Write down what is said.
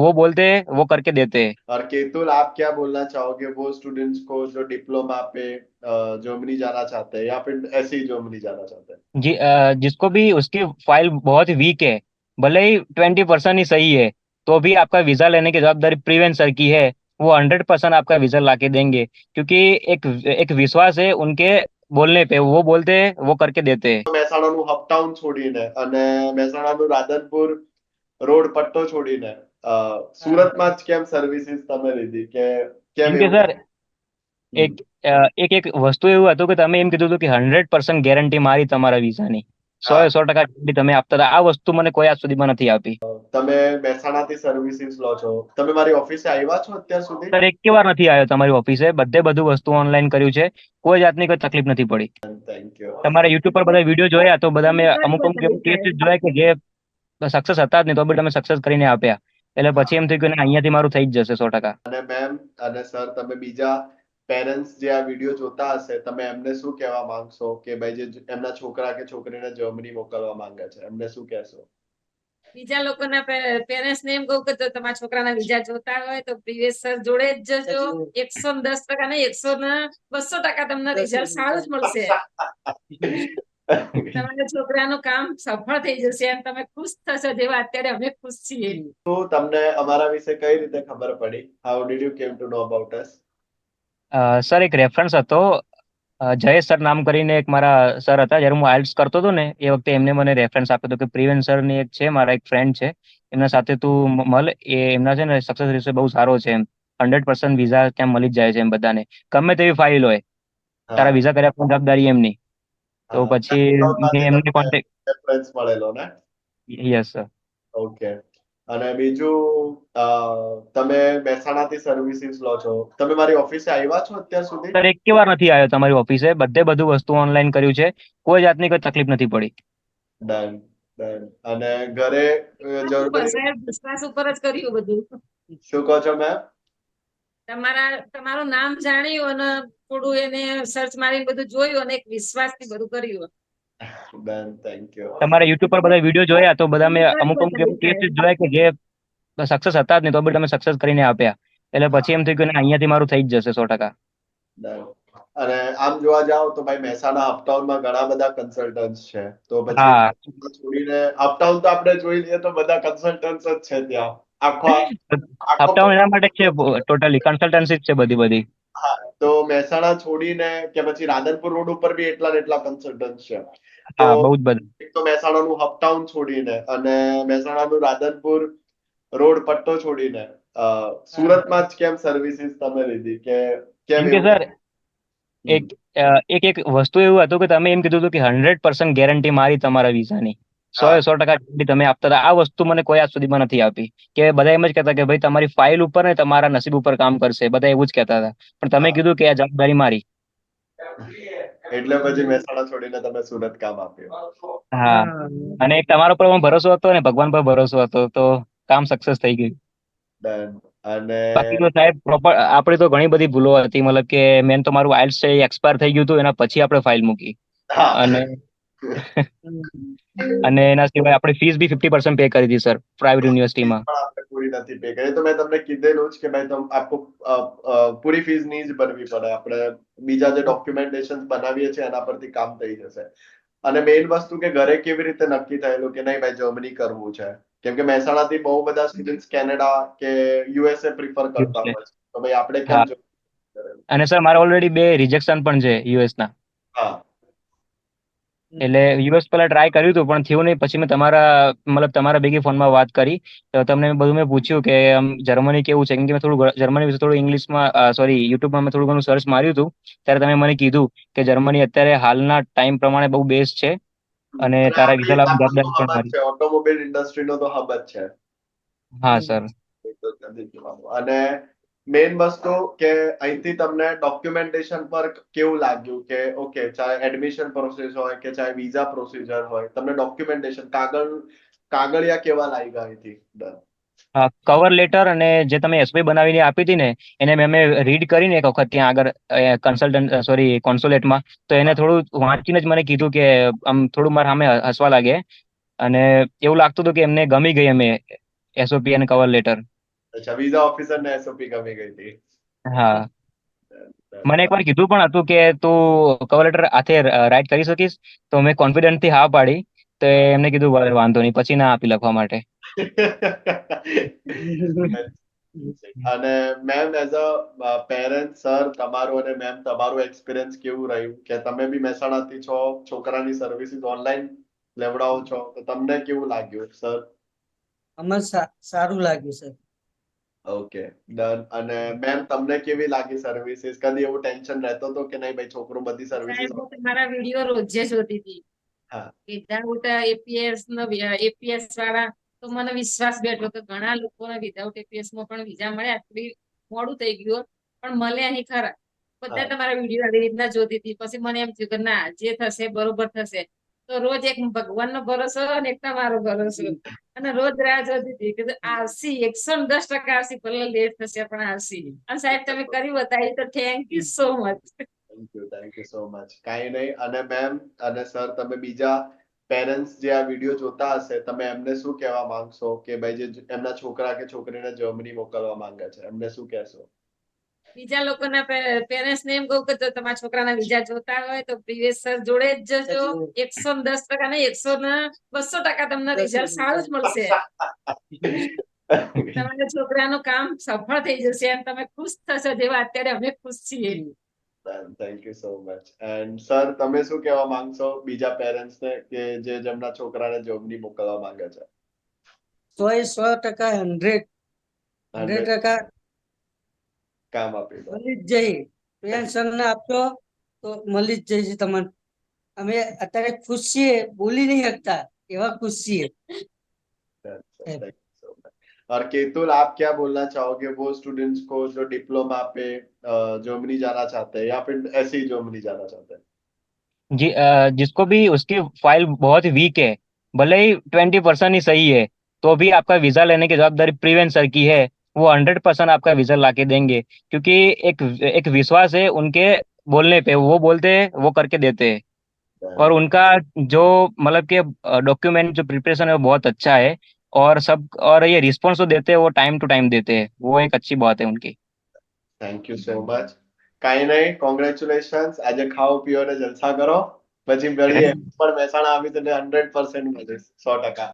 वो बोलते हैं वो करके देते हैं। और केतुल, आप क्या बोलना चाहोगे वो स्टूडेंट्स को जो डिप्लोमा पे जर्मनी जाना चाहते हैं या फिर ऐसे ही जर्मनी जाना चाहते हैं? जिसको भी उसकी फाइल बहुत वीक है, भले ही 20% ही सही है, तो भी आपका वीजा लेने की जवाबदारी प्रीवेंस सर की है। वो 100% आपका वीजा ला के देंगे, क्योंकि एक एक विश्वास है उनके बोलने पे, वो बोलते हैं वो करके देते हैं। મહેસાણાનું અપટાઉન છોડીને અને મહેસાણાનું રાધનપુર રોડ પટ્ટો છોડીને સુરતમાં જ કેમ સર્વિસીસ તમે લીધી કે કેમ કેમકે એવું? સર હમ. એક વસ્તુ એવું હતું કે તમે એમ કીધું હતું કે 100% ગેરંટી મારી તમારા વિઝાની, સો હા, એ 100% ગેરંટી તમે આપતા હતા. આ વસ્તુ મને કોઈ આજ સુધીમાં નથી આપી. તમે મહેસાણાથી સર્વિસીસ લો છો, તમે મારી ઓફિસે આવ્યા છો અત્યાર સુધી? સર એક વાર નથી આવ્યો તમારી ઓફિસે, બધું વસ્તુ ઓનલાઈન કર્યું છે, કોઈ જાતની કોઈ તકલીફ નથી પડી. Thank you. તમારા યુટ્યુબ પર બધા વિડીયો જોયા તો બધા મેં અમુક અમુક એવા કેસીસ જોયા કે જે સક્સેસ હતા જ નહીં, તો બી તમે સક્સેસ કરીને આપ્યા. એટલે પછી એમ થયું કે ના, અહીંયાથી મારું થઈ જ જશે 100%. અને મેમ અને સર, તમે બીજા પેરેન્ટ્સ જે આ વિડીયો જોતા હશે, તમે એમને શું કહેવા માંગશો કે ભાઈ જે એમના છોકરા કે છોકરીને જર્મની મોકલવા માંગે છે એમને શું કહેશો? બીજા લોકોના પેરેન્ટ્સ ને એમ કહું કે જો તમારા છોકરાના વિઝા જોતા હોય તો પ્રીવિયસ સર જોડે જ જજો. 110% નહીં, 100 ને 200% તમને રિઝલ્ટ સારું જ મળશે. તમારા છોકરાનું કામ સફળ થઈ જશે અને તમે ખુશ થશો જેવા અત્યારે અમે ખુશ છીએ. તો તમને અમારા વિશે કઈ રીતે ખબર પડી? How did you came to know about us? Sir એક રેફરન્સ હતો, જયેશ સર નામ કરીને એક મારા સર હતા, જ્યારે હું આઇલ્ટ્સ કરતો હતો ને એ વખતે એમને મને રેફરન્સ આપ્યો હતો કે પ્રિવેન્સ સર ની એક છે, મારા એક ફ્રેન્ડ છે, એમના સાથે તું મળ, એ એમના છે ને સક્સેસ રેશિયો બહુ સારો છે એમ, 100% વિઝા ત્યાં મળી જ જાય છે એમ બધાને, ગમે તેવી ફાઇલ હોય, તારા હા, વિઝા કર્યા પણ જવાબદારી એમની. તો હા, પછી મેં બેકગ્રાઉન્ડમાંથી એમને તમને કોન્ટેક્ટ. રેફરન્સ મળેલો ને? Yes sir. ઓકે. અને બીજું, તમે મહેસાણાથી સર્વિસીસ લો છો, તમે મારી ઓફિસે આવ્યા છો અત્યાર સુધી? સર એક વાર નથી આવ્યો તમારી ઓફિસે, બધું વસ્તુ ઓનલાઈન કર્યું છે, કોઈ જાતની કોઈ તકલીફ નથી પડી. Done, done. અને ઘરે જર્મની સાહેબ વિશ્વાસ ઉપર જ કર્યું બધું. શું કહો છો મેમ? તમારું નામ જાણ્યું અને થોડું એને સર્ચ મારી બધું જોયું અને એક વિશ્વાસથી બધું કર્યું. Done, thank you. તમારા યુટ્યુબ પર બધા વિડીયો જોયા તો બધા મેં અમુક અમુક એવા કેસીસ જોયા કે જે સક્સેસ હતા જ નહીં, તો બી તમે સક્સેસ કરીને આપ્યા. એટલે પછી એમ થયું કે ના, અહીંયાથી મારું થઈ જ જશે 100%. ડન. અને આમ જોવા જાવ તો ભાઈ મહેસાણા અપટાઉનમાં ઘણા બધા કન્સલ્ટન્ટ્સ છે, તો પછી હા. છોડીને અપટાઉન તો આપણે જોઈ લઈએ તો બધા કન્સલ્ટન્ટ્સ જ છે ત્યાં. આખો આખો અપટાઉન એના માટે જ છે, ટોટલી કન્સલ્ટન્સી જ છે બધી બધી. હા, તો મહેસાણા છોડીને કે પછી રાધનપુર રોડ ઉપર બી એટલા ને એટલા કન્સલ્ટન્ટ છે. તો હા, બહુ જ બધું. એક તો મહેસાણાનું અપટાઉન છોડીને અને મહેસાણાનું રાધનપુર રોડ પટ્ટો છોડીને સુરતમાં જ કેમ સર્વિસીસ તમે લીધી કે કેમ કેમ કે એવું? સર એક હમ. એક વસ્તુ એવું હતું કે તમે એમ કીધું હતું કે 100% ગેરંટી મારી તમારા વિઝાની, સો હા, એ 100% guarantee તમે આપતા હતા. આ વસ્તુ મને કોઈ આજ સુધીમાં નથી આપી. કે બધા એમ જ કહેતા કે ભાઈ તમારી ફાઇલ ઉપર ને તમારા નસીબ ઉપર કામ કરશે, બધા એવું જ કહેતા હતા. પણ તમે હા. કીધું કે આ જવાબદારી મારી. એટલે પછી મહેસાણા છોડીને તમે સુરત કામ આપ્યું. હા. અને એક તમારા પર પણ ભરોસો હતો ને ભગવાન પર ભરોસો હતો, તો કામ સક્સેસ થઈ ગયું. ડન. અને બાકી તો સાહેબ પ્રોપર આપણે તો ઘણી બધી ભૂલો હતી, મતલબ કે મેન તો મારું આઇલ્સ છે એક્સપાયર થઈ ગયું હતું, એના પછી આપણે ફાઇલ મૂકી. હા. અને અને એના સિવાય આપણે ફીસ બી 50% પે કરી હતી સર, પ્રાઇવેટ ફીસ યુનિવર્સિટીમાં. પણ આપણે પૂરી નથી પે કરી, તો મેં તમને કીધેલું જ કે ભાઈ તમે આપકો પૂરી ફીસ નહીં જ ભરવી પડે, આપણે બીજા જે ડોક્યુમેન્ટેશન બનાવીએ છીએ એના પરથી કામ થઈ જશે. અને મેઇન વસ્તુ કે ઘરે કેવી રીતે નક્કી થયેલું કે નહીં ભાઈ જર્મની કરવું છે? કેમ કે મહેસાણાથી બહુ બધા સ્ટુડન્ટ્સ કેનેડા કે યુએસએ પ્રિફર કરતા હોય છે, તો ભાઈ આપણે હા. કેમ કરેલું? અને સર મારે ઓલરેડી 2 રિજેક્શન પણ છે યુએસ ના. હા. એટલે યુએસ પહેલા ટ્રાય કર્યું હતું પણ થયું નહીં, પછી મેં તમારા ભેગી ફોનમાં વાત કરી, તો તમને બધું મેં પૂછ્યું કે આમ જર્મની કેવું છે, કેમ કે મેં થોડું જર્મની વિશે થોડું ઇંગ્લિશમાં, સોરી, યુટ્યુબમાં મેં થોડું ઘણું સર્ચ માર્યું હતું. ત્યારે તમે મને કીધું કે જર્મની અત્યારે હાલના ટાઈમ પ્રમાણે બહુ બેસ્ટ છે, અને અને તારા વિઝા આપણી લાવવાની આપણો તો જવાબદારી હબ પણ જ મારી. છે, ઓટોમોબાઈલ ઇન્ડસ્ટ્રીનો તો હબ જ છે. હા સર. એટલું જ નથી કહેવાનું. અને મેઇન વસ્તુ કે અહીંથી તમને ડોક્યુમેન્ટેશન પર કેવું લાગ્યું કે ઓકે, ચાહે એડમિશન પ્રોસેસ હોય કે ચાહે વિઝા પ્રોસીજર હોય, તમને ડોક્યુમેન્ટેશન કાગળિયા કેવા લાગ્યા અહીંથી? ડન. કવર લેટર અને જે તમે એસપી બનાવીને આપી હતી ને, એને મેં રીડ કરીને એક વખત ત્યાં આગળ કન્સલ્ટન્ટ, સોરી, કોન્સુલેટમાં, તો એને થોડું વાંચીને જ મને કીધું કે આમ થોડું મારા સામે હસવા લાગે, અને એવું લાગતું હતું કે એમને ગમી ગઈ અમે એસઓપી અને કવર લેટર. અચ્છા, વિઝા ઓફિસર ને એસઓપી ગમી ગઈ હતી. હા, મને એકવાર કીધું પણ હતું કે તું કવર લેટર હાથે રાઇટ કરી શકીશ, તો મેં કોન્ફિડન્ટ થી હા પાડી. તો એમને કીધું "ભલે, વાંધો નહીં", પછી ના આપી લખવા માટે. અને ma'am as a parent sir તમારું અને મેમ તમારું એક્સપિરિયન્સ કેવું રહ્યું કે તમે બી મહેસાણાથી છો, છોકરાની સર્વિસીસ ઓનલાઈન લેવડાવો છો, તો તમને કેવું લાગ્યું સર? અમને સારું લાગ્યું સર. Okay, done. અને મેમ તમને કેવી લાગી સર્વિસીસ? કદી એવું ટેન્શન રહેતો હતો કે નહીં ભાઈ છોકરો બધી સર્વિસીસ? સાહેબ હું તમારા વિડીયો રોજે જોતી હતી. હા. વિધાઉટ એપીએસ એપીએસ વાળા તો મને વિશ્વાસ બેઠો કે ઘણા લોકોને વિધાઉટ એપીએસ માં પણ વિઝા મળે. આટલી મોડું થઈ ગયું પણ મળે અહીં ખરા. બધા હા. તમારા વિડીયો આવી રીતના જોતી હતી. પછી મને એમ થયું કે ના, જે થશે બરોબર થશે. તો રોજ એક ભગવાનનો ભરોસો અને એક તમારો ભરોસો, અને રોજ રાહ જોતી હતી કે આવશે, 110% આવશે, ભલે લેટ થશે પણ આવશે. અને સાહેબ તમે કરી બતાવી, તો thank you so much. Thank you so much. કાંઈ નહીં. અને મેમ અને સર, તમે બીજા પેરેન્ટ્સ જે આ વિડીયો જોતા હશે, તમે એમને શું કહેવા માંગશો કે ભાઈ જે એમના છોકરા કે છોકરીને જર્મની મોકલવા માંગે છે, એમને શું કહેશો? બીજા લોકોના પેરેન્ટ્સ ને એમ કહું કે જો તમારા છોકરાના વિઝા જોતા હોય તો પ્રિવિયસ સર જોડે જ જજો. 110% નહીં, 200% તમને રિઝલ્ટ સારું જ મળશે. તમારા છોકરાનું કામ સફળ થઈ જશે અને તમે ખુશ થશો, જેવા અત્યારે અમે ખુશ છીએ. Thank you so much. And sir, તમે શું કહેવા માંગશો બીજા પેરેન્ટ્સ ને કે જે જેમના છોકરાને જર્મની મોકલવા માંગે છે? 100% 100% કામ આપી દો. મળી જ જઈ. ટેન્શન ના આપશો તો મળી જ જશે તમને. અમે અત્યારે ખુશ છીએ, બોલી नहीं सकता, એવા ખુશ છીએ. Thank you so much. और केतुल, आप क्या बोलना चाहोगे वो स्टूडेंट्स को जो डिप्लोमा पे जर्मनी जाना चाहते हैं या फिर ऐसे ही जर्मनी जाना चाहते हैं? जी, जिसको भी उसकी फाइल बहुत वीक है, भले ही 20% ही सही है, तो भी आपका वीजा लेने की जवाबदारी प्रीवेंस सर की है। वो 100% आपका वीजा लाके देंगे, क्योंकि एक एक विश्वास है उनके बोलने पे। वो बोलते हैं, वो करके देते हैं। और उनका जो मतलब कि डॉक्यूमेंट जो प्रिपरेशन है वो बहुत अच्छा है। और ये रिस्पॉन्स जो देते हैं वो टाइम टू टाइम देते हैं, वो एक अच्छी बात है उनकी। Thank you so much. કાંઈ નહીં, કોંગ્રેચ્યુલેશન્સ. આજે ખાઓ પીઓ ને જલસા કરો, પછી મળીએ. પણ મહેસાણા આવી તો 100% મળીશ, 100%.